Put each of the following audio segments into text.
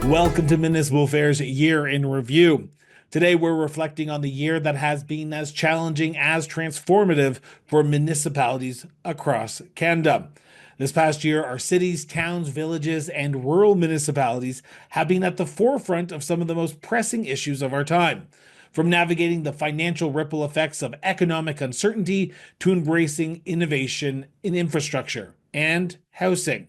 Welcome to Municipal Affairs Year in Review. Today, we're reflecting on the year that has been as challenging as transformative for municipalities across Canada. This past year, our cities, towns, villages, and rural municipalities have been at the forefront of some of the most pressing issues of our time. From navigating the financial ripple effects of economic uncertainty to embracing innovation in infrastructure and housing.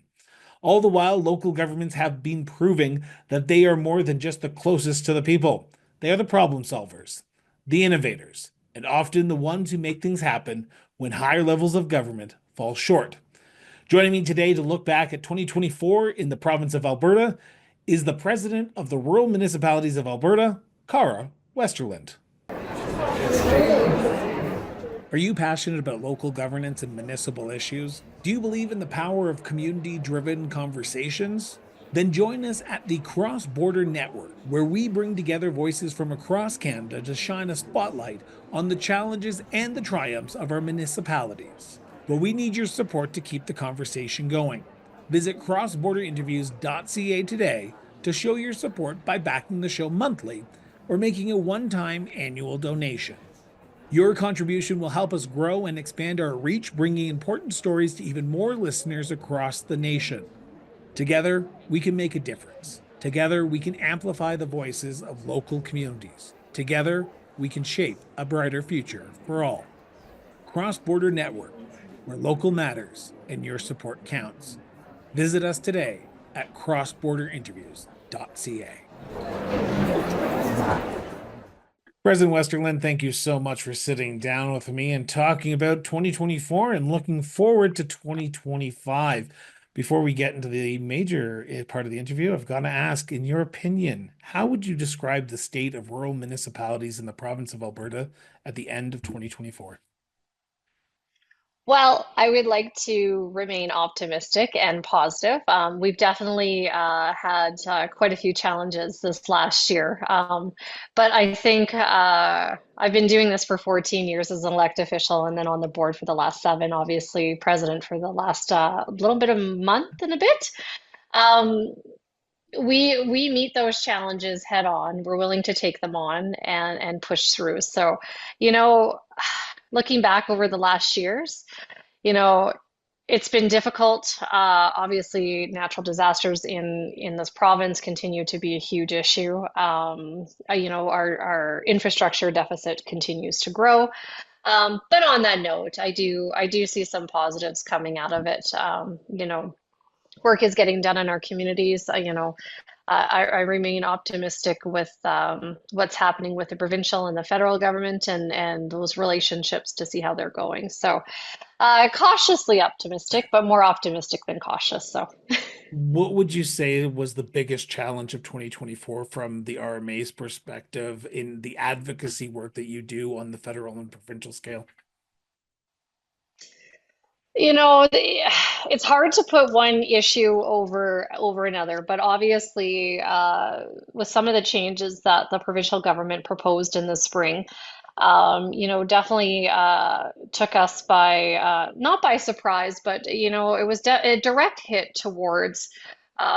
All the while, local governments have been proving that they are more than just the closest to the people. They are the problem solvers, the innovators, and often the ones who make things happen when higher levels of government fall short. Joining me today to look back at 2024 in the province of Alberta is the president of the Rural Municipalities of Alberta, Cara Westerlund. Are you passionate about local governance and municipal issues? Do you believe in the power of community-driven conversations? Then join us at the Cross Border Network, where we bring together voices from across Canada to shine a spotlight on the challenges and the triumphs of our municipalities. But we need your support to keep the conversation going. Visit crossborderinterviews.ca today to show your support by backing the show monthly or making a one-time annual donation. Your contribution will help us grow and expand our reach, bringing important stories to even more listeners across the nation. Together, we can make a difference. Together, we can amplify the voices of local communities. Together, we can shape a brighter future for all. Cross Border Network, where local matters and your support counts. Visit us today at crossborderinterviews.ca. President Westerlund, thank you so much for sitting down with me and talking about 2024 and looking forward to 2025. Before we get into the major part of the interview, I've got to ask, in your opinion, how would you describe the state of rural municipalities in the province of Alberta at the end of 2024? Well, I would like to remain optimistic and positive. We've definitely had quite a few challenges this last year. But I think I've been doing this for 14 years as an elected official and then on the board for the last seven, obviously president for the last little bit of month and a bit. Um, we meet those challenges head on. We're willing to take them on and push through. So, you know, looking back over the last years, you know, it's been difficult. Obviously, natural disasters in this province continue to be a huge issue. Our infrastructure deficit continues to grow. But on that note, I do see some positives coming out of it. Work is getting done in our communities. I remain optimistic with what's happening with the provincial and the federal government and those relationships to see how they're going. So, cautiously optimistic, but more optimistic than cautious. So, What would you say was the biggest challenge of 2024 from the RMA's perspective in the advocacy work that you do on the federal and provincial scale? it's hard to put one issue over another, but obviously, with some of the changes that the provincial government proposed in the spring, definitely took us by not by surprise, but it was a direct hit towards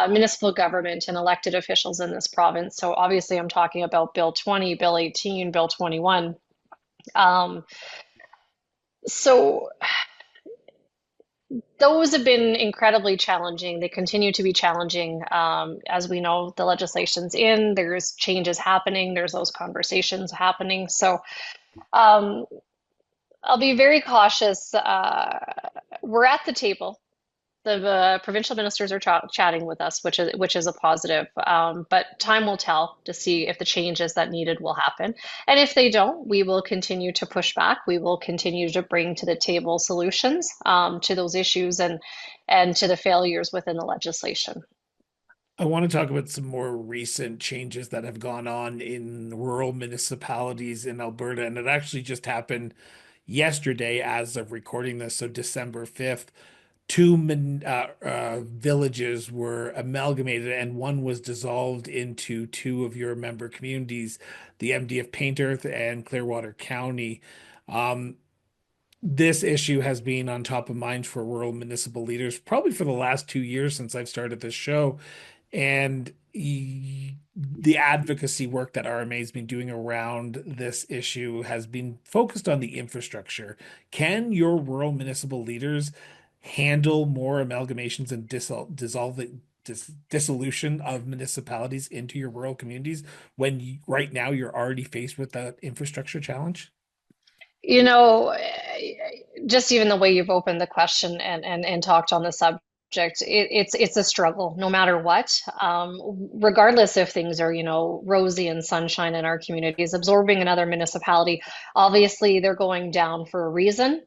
municipal government and elected officials in this province. So obviously, I'm talking about Bill 20, Bill 18, Bill 21. Um, so those have been incredibly challenging. They continue to be challenging. As we know, the legislation's in, there's changes happening, there's those conversations happening. So um, I'll be very cautious. We're at the table. The provincial ministers are chatting with us, which is a positive. But time will tell to see if the changes that needed will happen, and if they don't, we will continue to push back. We will continue to bring to the table solutions to those issues and to the failures within the legislation. I want to talk about some more recent changes that have gone on in rural municipalities in Alberta, and it actually just happened yesterday as of recording this, so December 5th. Villages were amalgamated and one was dissolved into two of your member communities, the MD of Paint Earth and Clearwater County. Um, this issue has been on top of mind for rural municipal leaders probably for the last 2 years since I've started this show. and the advocacy work that RMA has been doing around this issue has been focused on the infrastructure. Can your rural municipal leaders handle more amalgamations and dissolution of municipalities into your rural communities when right now you're already faced with that infrastructure challenge? You know, just even the way you've opened the question and talked on the subject, it's a struggle no matter what. Regardless if things are, rosy and sunshine in our communities, absorbing another municipality, obviously they're going down for a reason.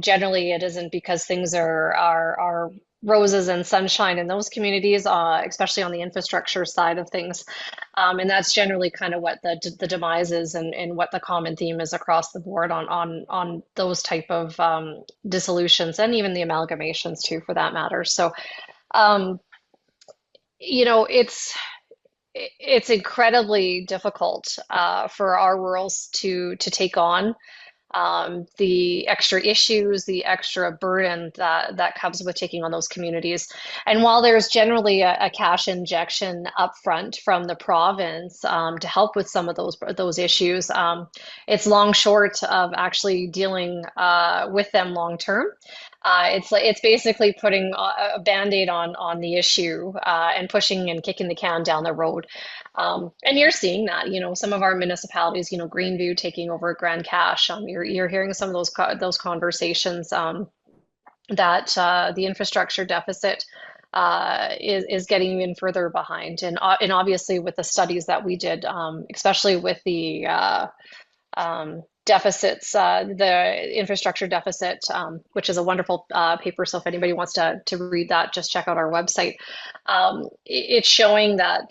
Generally, it isn't because things are roses and sunshine in those communities, especially on the infrastructure side of things. And that's generally kind of what the demise is, and what the common theme is across the board on those type of dissolutions, and even the amalgamations too, for that matter. So, um, you know, it's incredibly difficult for our rurals to take on the extra issues, the extra burden that comes with taking on those communities. And while there's generally a cash injection upfront from the province to help with some of those issues, it's long short of actually dealing with them long term. It's basically putting a band-aid on the issue and pushing and kicking the can down the road. And you're seeing that, some of our municipalities, Greenview taking over Grand Cache. You're hearing some of those conversations that the infrastructure deficit is getting even further behind, and obviously with the studies that we did, especially with the deficits, the infrastructure deficit, which is a wonderful paper. So if anybody wants to read that, just check out our website. It's showing that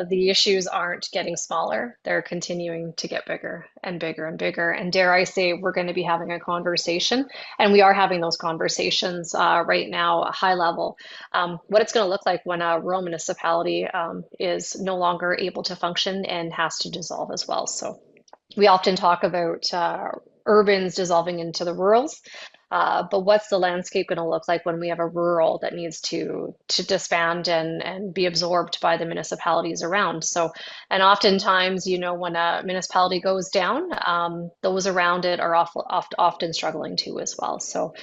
the issues aren't getting smaller. They're continuing to get bigger and bigger and bigger. And dare I say, we're going to be having a conversation, and we are having those conversations right now, a high level, what it's going to look like when a rural municipality is no longer able to function and has to dissolve as well. So we often talk about urbans dissolving into the rurals, but what's the landscape going to look like when we have a rural that needs to disband and be absorbed by the municipalities around? So, and oftentimes, when a municipality goes down, those around it are often struggling too as well. So,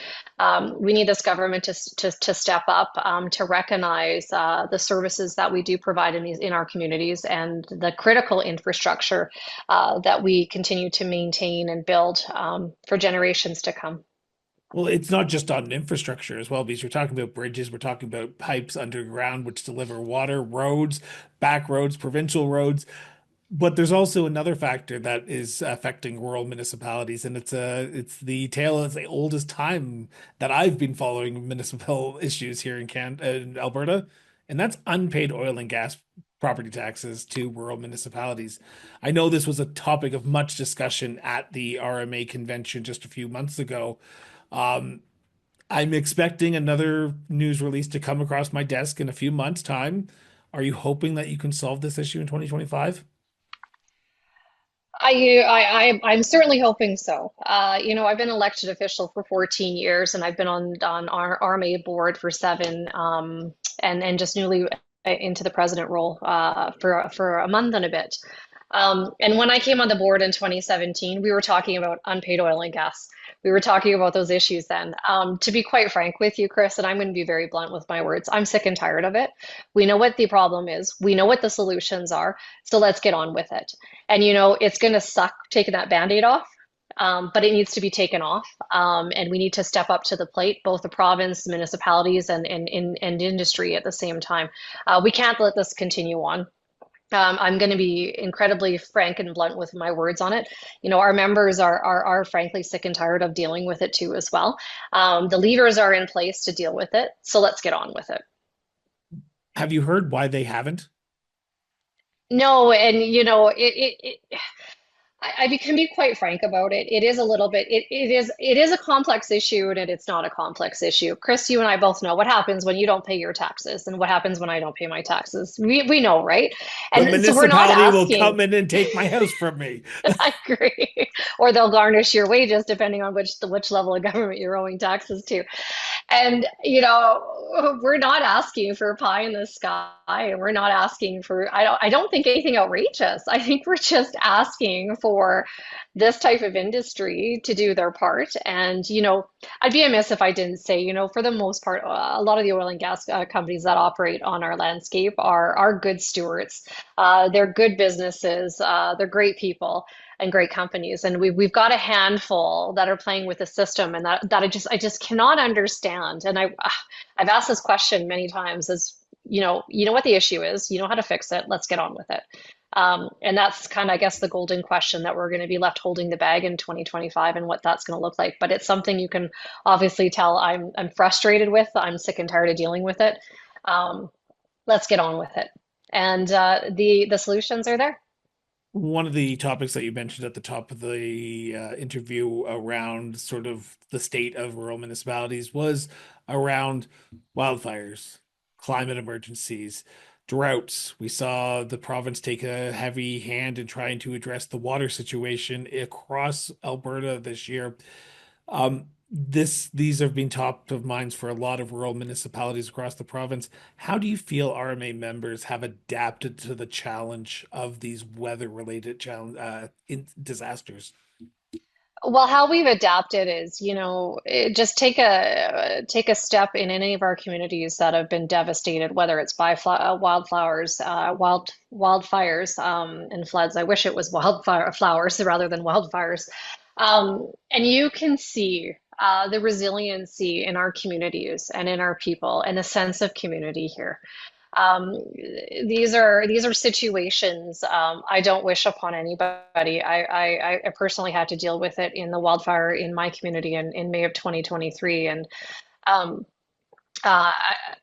we need this government to step up, to recognize the services that we do provide in our communities, and the critical infrastructure that we continue to maintain and build for generations to come. Well, it's not just on infrastructure as well, because we're talking about bridges, we're talking about pipes underground which deliver water, roads, back roads, provincial roads. But there's also another factor that is affecting rural municipalities, and it's the tale of the oldest time that I've been following municipal issues here in Alberta, and that's unpaid oil and gas property taxes to rural municipalities. I know this was a topic of much discussion at the RMA convention just a few months ago. Um, I'm expecting another news release to come across my desk in a few months' time. Are you hoping that you can solve this issue in 2025? I'm certainly hoping so. I've been elected official for 14 years, and I've been on our RMA board for seven, and just newly into the president role for a month and a bit. And when I came on the board in 2017, we were talking about unpaid oil and gas. We were talking about those issues then. To be quite frank with you, Chris, and I'm going to be very blunt with my words, I'm sick and tired of it. We know what the problem is. We know what the solutions are. So let's get on with it. And it's going to suck taking that Band-Aid off. But it needs to be taken off, and we need to step up to the plate, both the province, municipalities, and industry at the same time. We can't let this continue on. I'm going to be incredibly frank and blunt with my words on it. Our members are frankly sick and tired of dealing with it too as well. The levers are in place to deal with it, so let's get on with it. Have you heard why they haven't? No, and I can be quite frank about it. It is a little bit, it is a complex issue and it's not a complex issue. Chris, you and I both know what happens when you don't pay your taxes and what happens when I don't pay my taxes. We know, right? The And so we're not municipality will come asking. in and take my house from me. I agree. Or they'll garnish your wages depending on which level of government you're owing taxes to. And, we're not asking for pie in the sky. And we're not asking for, I don't think anything outrageous. I think we're just asking for this type of industry to do their part. And, I'd be amiss if I didn't say, for the most part, a lot of the oil and gas companies that operate on our landscape are good stewards. They're good businesses. They're great people and great companies. And we've got a handful that are playing with the system and that I just cannot understand. And I've asked this question many times is, you know what the issue is, you know how to fix it, let's get on with it. And that's kind of, I guess, the golden question that we're going to be left holding the bag in 2025 and what that's going to look like. But it's something you can obviously tell I'm frustrated with. I'm sick and tired of dealing with it. Um, let's get on with it. And the solutions are there. One of the topics that you mentioned at the top of the interview around sort of the state of rural municipalities was around wildfires, climate emergencies, droughts. We saw the province take a heavy hand in trying to address the water situation across Alberta this year. These have been top of minds for a lot of rural municipalities across the province. How do you feel RMA members have adapted to the challenge of these weather-related disasters? Well, how we've adapted is, just take a step in any of our communities that have been devastated, whether it's by wildfires, and floods. I wish it was wildfire flowers rather than wildfires. And you can see the resiliency in our communities and in our people and a sense of community here. Um, these are situations I don't wish upon anybody. I personally had to deal with it in the wildfire in my community in May of 2023, and um, uh,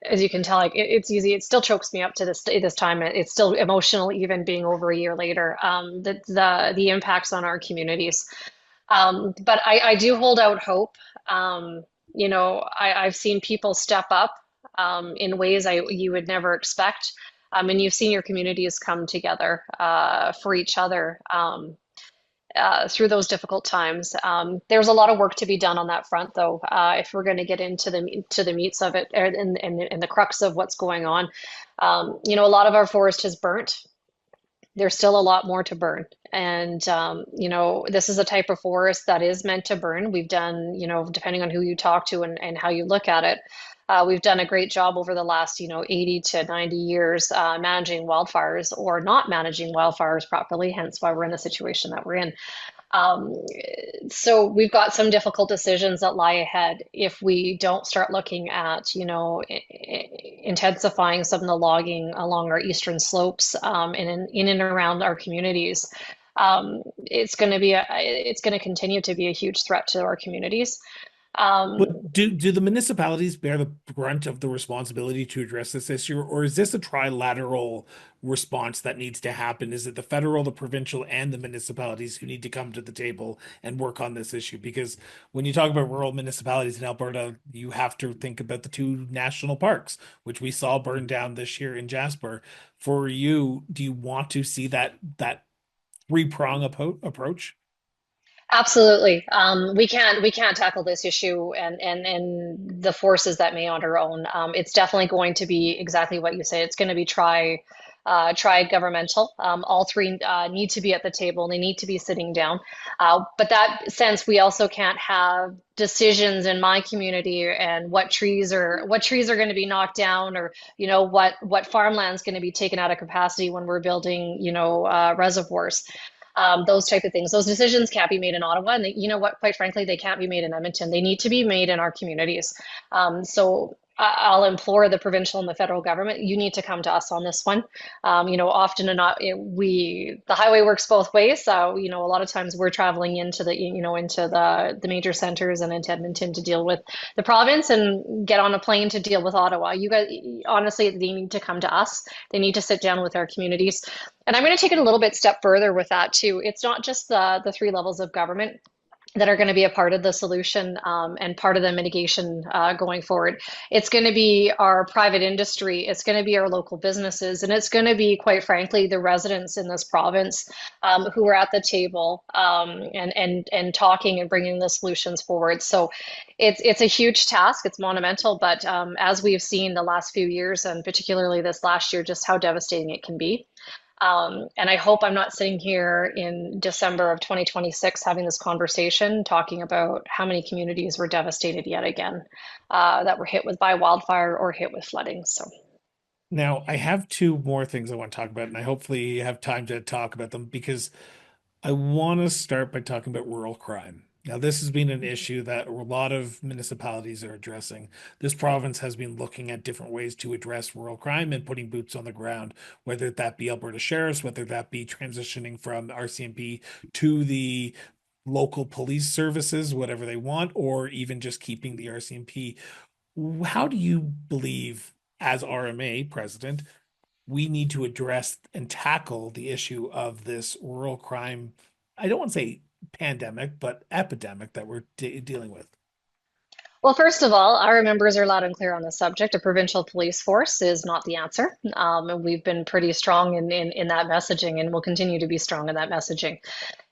as you can tell, like it's easy. It still chokes me up to this time. It's still emotional, even being over a year later. The impacts on our communities. But I do hold out hope. I've seen people step up in ways you would never expect. And you've seen your communities come together for each other through those difficult times. There's a lot of work to be done on that front, though, if we're going to get into the meats of it and the crux of what's going on. A lot of our forest has burnt. There's still a lot more to burn. And, this is a type of forest that is meant to burn. We've done, depending on who you talk to and how you look at it, we've done a great job over the last, 80 to 90 years managing wildfires or not managing wildfires properly, hence why we're in the situation that we're in. Um, so we've got some difficult decisions that lie ahead if we don't start looking at, intensifying some of the logging along our eastern slopes and in and around our communities. It's going to continue to be a huge threat to our communities. Um, But do the municipalities bear the brunt of the responsibility to address this issue, or is this a trilateral response that needs to happen? Is it the federal, the provincial, and the municipalities who need to come to the table and work on this issue? Because when you talk about rural municipalities in Alberta, you have to think about the two national parks, which we saw burn down this year in Jasper. For you, do you want to see that three-prong approach? Absolutely. We can't tackle this issue and the forces that may on our own. It's definitely going to be exactly what you say. It's going to be try governmental. All three need to be at the table. They need to be sitting down. But that sense, we also can't have decisions in my community and what trees are going to be knocked down, or what farmland's going to be taken out of capacity when we're building reservoirs, those type of things. Those decisions can't be made in Ottawa, and you know what? Quite frankly, they can't be made in Edmonton. They need to be made in our communities. So I'll implore the provincial and the federal government, you need to come to us on this one. Often or not, the highway works both ways. So, a lot of times we're traveling into the major centers and into Edmonton to deal with the province and get on a plane to deal with Ottawa. You guys, honestly, they need to come to us. They need to sit down with our communities. And I'm going to take it a little bit step further with that too. It's not just the three levels of government that are going to be a part of the solution and part of the mitigation going forward. It's going to be our private industry, it's going to be our local businesses, and it's going to be, quite frankly, the residents in this province who are at the table and talking and bringing the solutions forward. So it's a huge task. It's monumental, but as we've seen the last few years, and particularly this last year, just how devastating it can be. And I hope I'm not sitting here in December of 2026 having this conversation talking about how many communities were devastated yet again that were hit by wildfire or hit with flooding. So. Now, I have two more things I want to talk about, and I hopefully have time to talk about them because I want to start by talking about rural crime. Now, this has been an issue that a lot of municipalities are addressing. This province has been looking at different ways to address rural crime and putting boots on the ground, whether that be Alberta sheriffs, whether that be transitioning from RCMP to the local police services, whatever they want, or even just keeping the RCMP. How do you believe, as RMA president, we need to address and tackle the issue of this rural crime? I don't want to say pandemic, but epidemic that we're dealing with. Well, first of all, our members are loud and clear on the subject. A provincial police force is not the answer. And we've been pretty strong in that messaging and will continue to be strong in that messaging.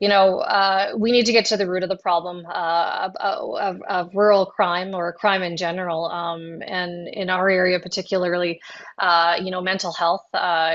We need to get to the root of the problem of rural crime or crime in general. And in our area, particularly, mental health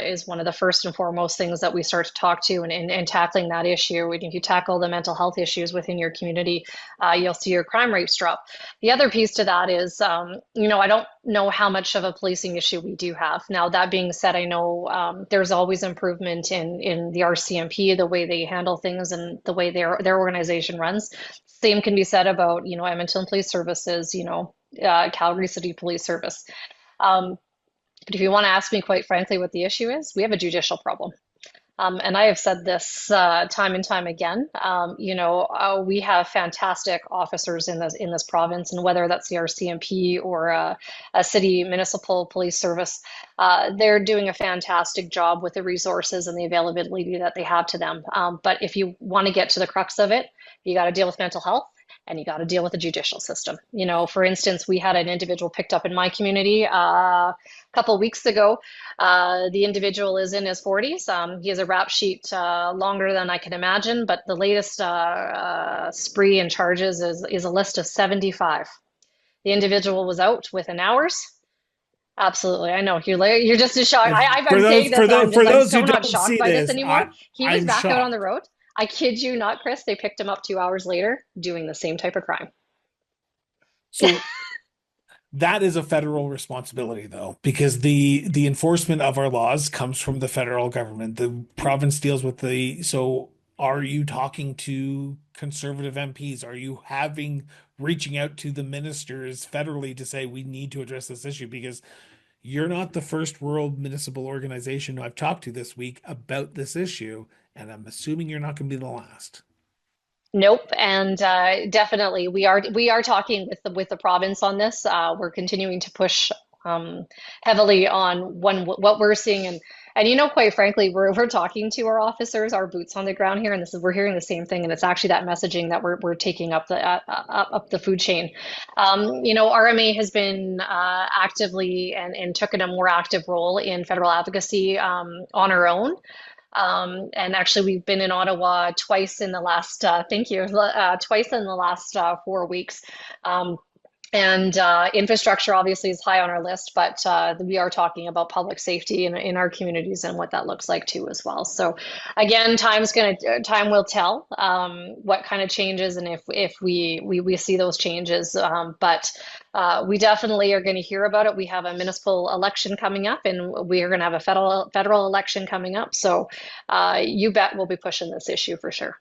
is one of the first and foremost things that we start to talk to and tackling that issue. And if you tackle the mental health issues within your community, you'll see your crime rates drop. The other piece to that is, I don't know how much of a policing issue we do have. Now, that being said, I know there's always improvement in the RCMP, the way they handle things and the way their organization runs. Same can be said about, Edmonton Police Services, Calgary City Police Service. But if you want to ask me, quite frankly, what the issue is, we have a judicial problem. And I have said this time and time again. We have fantastic officers in this province, and whether that's the RCMP or a city municipal police service, they're doing a fantastic job with the resources and the availability that they have to them. But if you want to get to the crux of it, you got to deal with mental health. And you got to deal with the judicial system. For instance, we had an individual picked up in my community a couple of weeks ago. The individual is in his 40s. He has a rap sheet longer than I can imagine, but the latest spree and charges is a list of 75. The individual was out within hours. Absolutely, I know you're just as shocked. And I'm saying this, and I'm for just I'm those who so not don't shocked see by this this, anymore. He was I'm back out on the shocked. road. I kid you not, Chris. They picked him up 2 hours later doing the same type of crime. So that is a federal responsibility, though, because the enforcement of our laws comes from the federal government. The province deals with the. So, are you talking to conservative MPs? Are you reaching out to the ministers federally to say we need to address this issue? Because you're not the first rural municipal organization who I've talked to this week about this issue, and I'm assuming you're not going to be the last. Nope, and definitely we are talking with the province on this. We're continuing to push heavily on what we're seeing, and quite frankly, we're talking to our officers, our boots on the ground here, and we're hearing the same thing, and it's actually that messaging that we're taking up the food chain. RMA has been actively and took in a more active role in federal advocacy on our own. And actually, we've been in Ottawa twice in the last, thank you, twice in the last 4 weeks. And infrastructure obviously is high on our list, but we are talking about public safety in our communities and what that looks like too as well. So again, time will tell what kind of changes and if we see those changes. But we definitely are going to hear about it. We have a municipal election coming up, and we are going to have a federal election coming up. So you bet we'll be pushing this issue for sure.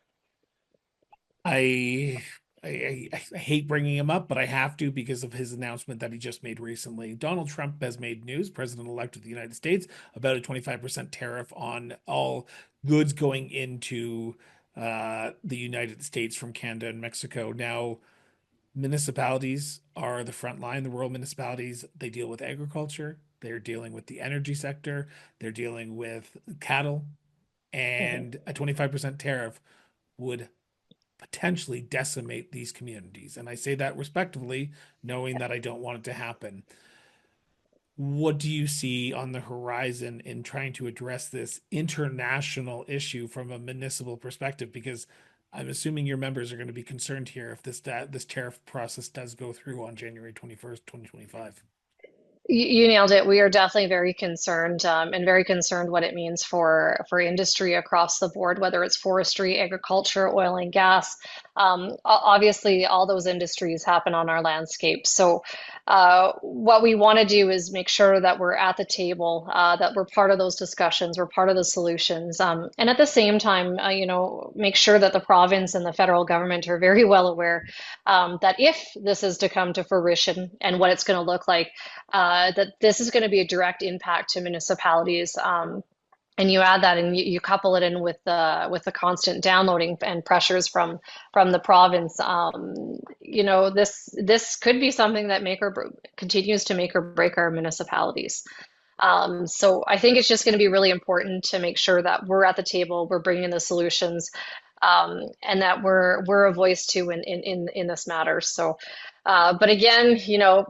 I I hate bringing him up, but I have to because of his announcement that he just made recently. Donald Trump has made news, president-elect of the United States, about a 25% tariff on all goods going into the United States from Canada and Mexico. Now, municipalities are the front line. The rural municipalities, they deal with agriculture, they're dealing with the energy sector, they're dealing with cattle, Mhm. and a 25% tariff would potentially decimate these communities. And I say that respectively, knowing that I don't want it to happen. What do you see on the horizon in trying to address this international issue from a municipal perspective? Because I'm assuming your members are going to be concerned here if this tariff process does go through on January 21st, 2025. You nailed it. We are definitely very concerned, and very concerned what it means for industry across the board, whether it's forestry, agriculture, oil and gas. Obviously, all those industries happen on our landscape. So, what we want to do is make sure that we're at the table, that we're part of those discussions, we're part of the solutions, and at the same time, make sure that the province and the federal government are very well aware that if this is to come to fruition and what it's going to look like, that this is going to be a direct impact to municipalities. And you add that and you couple it in with the constant downloading and pressures from the province. This could be something that continues to make or break our municipalities. So I think it's just going to be really important to make sure that we're at the table, we're bringing the solutions, and that we're a voice too in this matter. So, but again,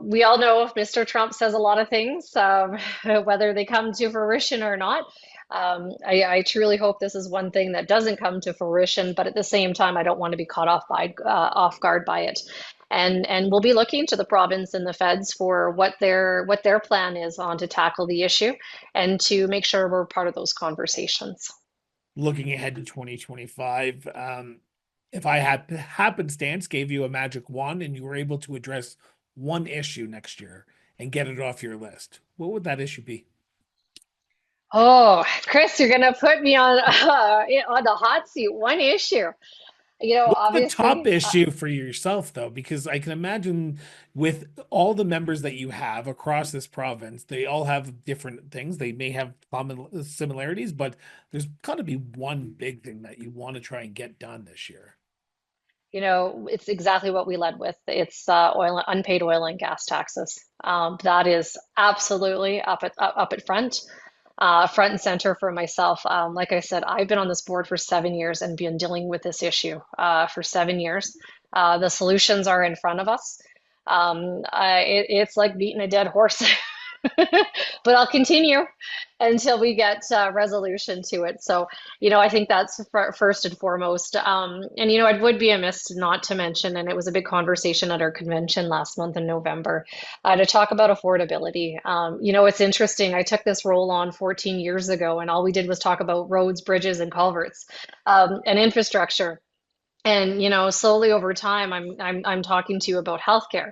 we all know Mr. Trump says a lot of things, whether they come to fruition or not. I truly hope this is one thing that doesn't come to fruition, but at the same time, I don't want to be caught off guard by it. And we'll be looking to the province and the feds for what their plan is on to tackle the issue and to make sure we're part of those conversations. Looking ahead to 2025, if I had happenstance gave you a magic wand and you were able to address one issue next year and get it off your list, what would that issue be? Oh, Chris, you're gonna put me on on the hot seat. One issue, What's the top obviously. issue for yourself, though? Because I can imagine with all the members that you have across this province, they all have different things. They may have common similarities, but there's got to be one big thing that you want to try and get done this year. It's exactly what we led with. It's unpaid oil and gas taxes. That is absolutely up at front and center for myself. Like I said, I've been on this board for 7 years and been dealing with this issue for 7 years. The solutions are in front of us. It's like beating a dead horse. But I'll continue until we get resolution to it. So, I think that's first and foremost. And, it would be amiss not to mention, and it was a big conversation at our convention last month in November, to talk about affordability. It's interesting. I took this role on 14 years ago, and all we did was talk about roads, bridges, and culverts, and infrastructure. And slowly over time, I'm talking to you about healthcare,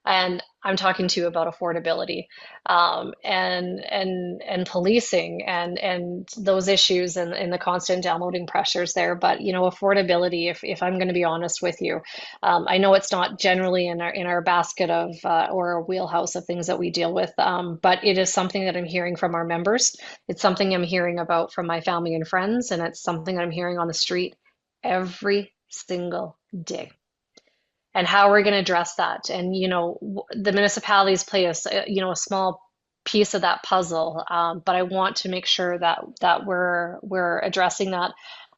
and I'm talking to you about affordability, and policing, and those issues, and the constant downloading pressures there. But affordability, if I'm going to be honest with you, I know it's not generally in our basket of or our wheelhouse of things that we deal with, but it is something that I'm hearing from our members. It's something I'm hearing about from my family and friends, and it's something that I'm hearing on the street every single day. And how we're going to address that. And, the municipalities play a small piece of that puzzle. But I want to make sure that we're addressing that.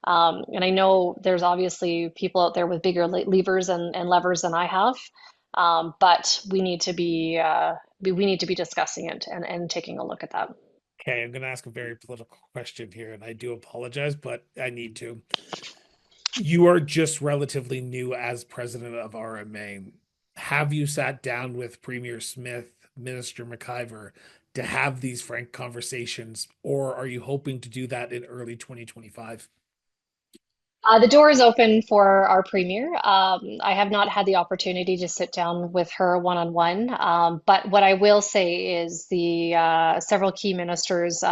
And I know there's obviously people out there with bigger levers and levers than I have. But we need to be discussing it and taking a look at that. Okay, I'm going to ask a very political question here, and I do apologize, but I need to. You are just relatively new as president of RMA. Have you sat down with Premier Smith, Minister McIver, to have these frank conversations, or are you hoping to do that in early 2025? The door is open for our premier. I have not had the opportunity to sit down with her one-on-one, but what I will say is the several key ministers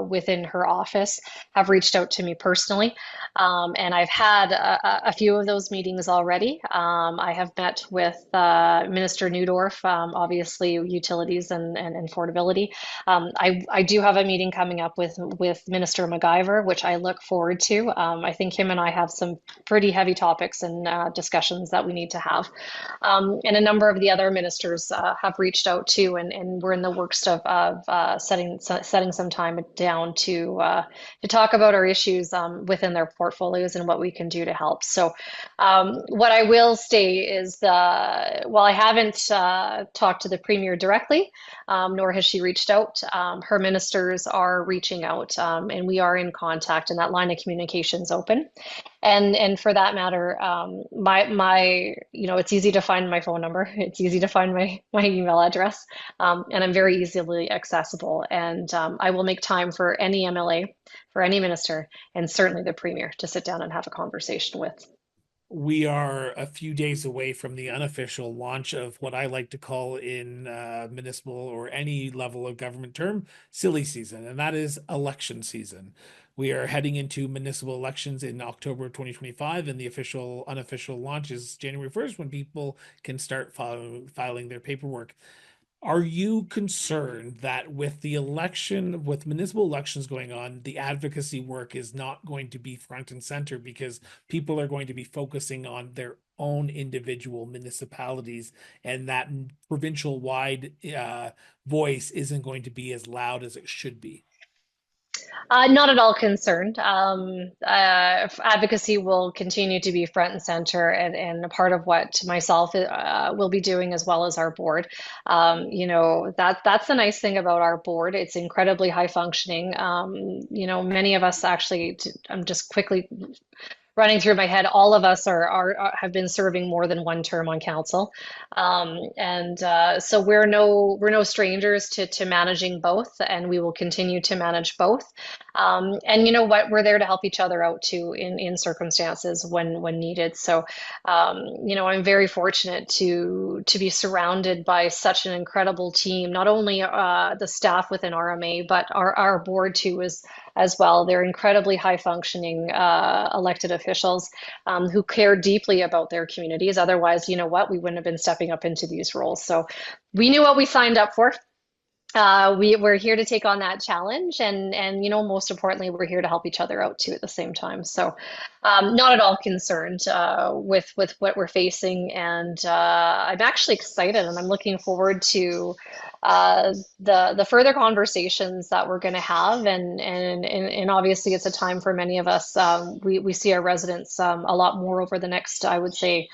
within her office have reached out to me personally, and I've had a few of those meetings already. I have met with Minister Newdorf, obviously utilities and affordability. I do have a meeting coming up with Minister MacGyver, which I look forward to. I think him and I have some pretty heavy topics and discussions that we need to have. And a number of the other ministers have reached out too, and we're in the works of setting some time down to talk about our issues within their portfolios and what we can do to help. So, what I will say is, while I haven't talked to the premier directly, nor has she reached out. Her ministers are reaching out, and we are in contact, and that line of communication is open. And for that matter, it's easy to find my phone number. It's easy to find my email address, and I'm very easily accessible. And I will make time for any MLA, for any minister, and certainly the premier to sit down and have a conversation with. We are a few days away from the unofficial launch of what I like to call in municipal or any level of government term, silly season, and that is election season. We are heading into municipal elections in October of 2025, and the official unofficial launch is January 1st when people can start filing their paperwork. Are you concerned that with the election, with municipal elections going on, the advocacy work is not going to be front and center because people are going to be focusing on their own individual municipalities, and that provincial wide voice isn't going to be as loud as it should be? Not at all concerned. Advocacy will continue to be front and center, and a part of what myself will be doing as well as our board. That's the nice thing about our board. It's incredibly high functioning. Many of us actually. I'm just quickly running through my head, all of us have been serving more than one term on council, and so we're no strangers to managing both, and we will continue to manage both. And you know what? We're there to help each other out too in circumstances when needed. So, I'm very fortunate to be surrounded by such an incredible team. Not only the staff within RMA, but our board too is as well. They're incredibly high functioning elected officials who care deeply about their communities. Otherwise, you know what, we wouldn't have been stepping up into these roles. So we knew what we signed up for. We're here to take on that challenge, and most importantly, we're here to help each other out too at the same time. So, not at all concerned with what we're facing, and I'm actually excited, and I'm looking forward to the further conversations that we're going to have, and obviously, it's a time for many of us. We see our residents a lot more over the next, I would say,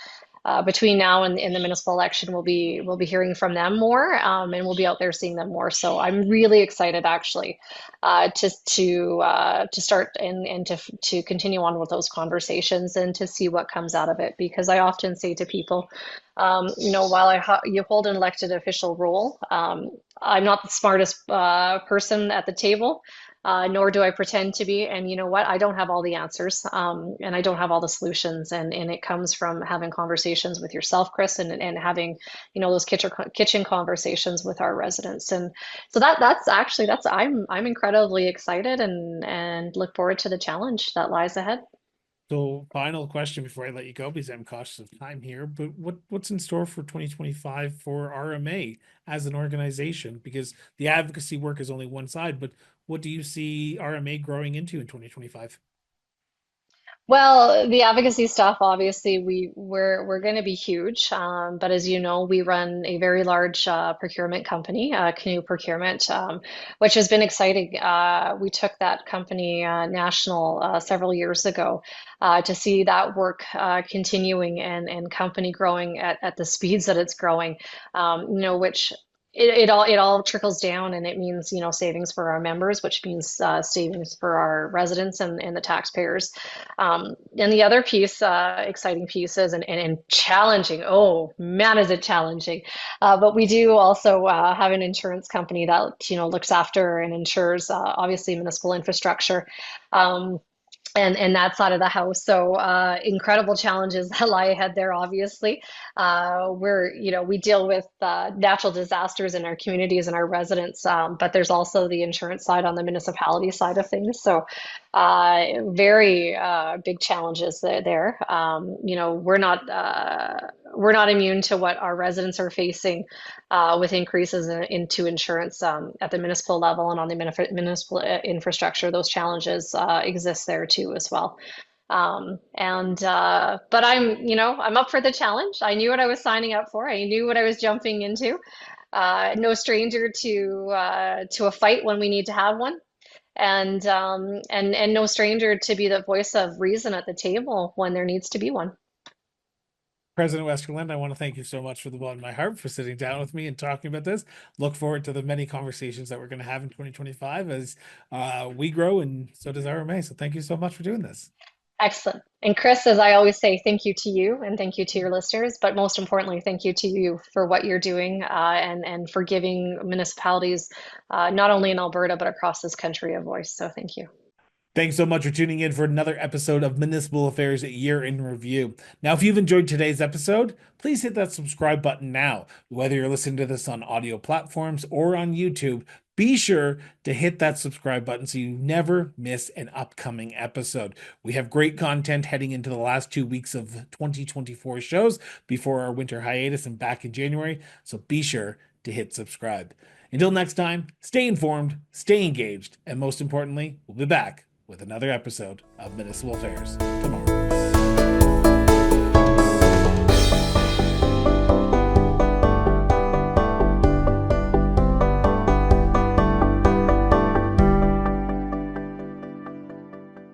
between now and the municipal election, we'll be hearing from them more, and we'll be out there seeing them more. So I'm really excited, actually, to start and to continue on with those conversations and to see what comes out of it. Because I often say to people, while you hold an elected official role, I'm not the smartest person at the table, nor do I pretend to be. And you know what? I don't have all the answers, and I don't have all the solutions. And it comes from having conversations with yourself, Chris, and having, those kitchen conversations with our residents. And so that's I'm incredibly excited and look forward to the challenge that lies ahead. So, final question before I let you go, because I'm cautious of time here. But what's in store for 2025 for RMA as an organization? Because the advocacy work is only one side, but what do you see RMA growing into in 2025? Well, the advocacy stuff, obviously, we're going to be huge. But as you know, we run a very large procurement company, Canoe Procurement, which has been exciting. We took that company national several years ago to see that work continuing and company growing at the speeds that it's growing. Which it all trickles down, and it means savings for our members, which means savings for our residents and the taxpayers. And the other piece, exciting piece is and challenging. Oh man, is it challenging? But we do also have an insurance company that looks after and insures obviously municipal infrastructure. Um, and that side of the house. So incredible challenges that lie ahead there, obviously. We deal with natural disasters in our communities and our residents, but there's also the insurance side on the municipality side of things. So very big challenges there. We're not immune to what our residents are facing with increases into insurance at the municipal level and on the municipal infrastructure. Those challenges exist there too as well. But I'm up for the challenge. I knew what I was signing up for. I knew what I was jumping into. No stranger to a fight when we need to have one, and no stranger to be the voice of reason at the table when there needs to be one. President Westerlund, I want to thank you so much for the bottom of my heart for sitting down with me and talking about this. Look forward to the many conversations that we're going to have in 2025 as we grow, and so does RMA. So thank you so much for doing this. Excellent. And Chris, as I always say, thank you to you and thank you to your listeners, but most importantly, thank you to you for what you're doing and for giving municipalities, not only in Alberta, but across this country, a voice. So thank you. Thanks so much for tuning in for another episode of Municipal Affairs Year in Review. Now, if you've enjoyed today's episode, please hit that subscribe button now. Whether you're listening to this on audio platforms or on YouTube, be sure to hit that subscribe button so you never miss an upcoming episode. We have great content heading into the last 2 weeks of 2024 shows before our winter hiatus and back in January, so be sure to hit subscribe. Until next time, stay informed, stay engaged, and most importantly, we'll be back with another episode of Municipal Affairs tomorrow.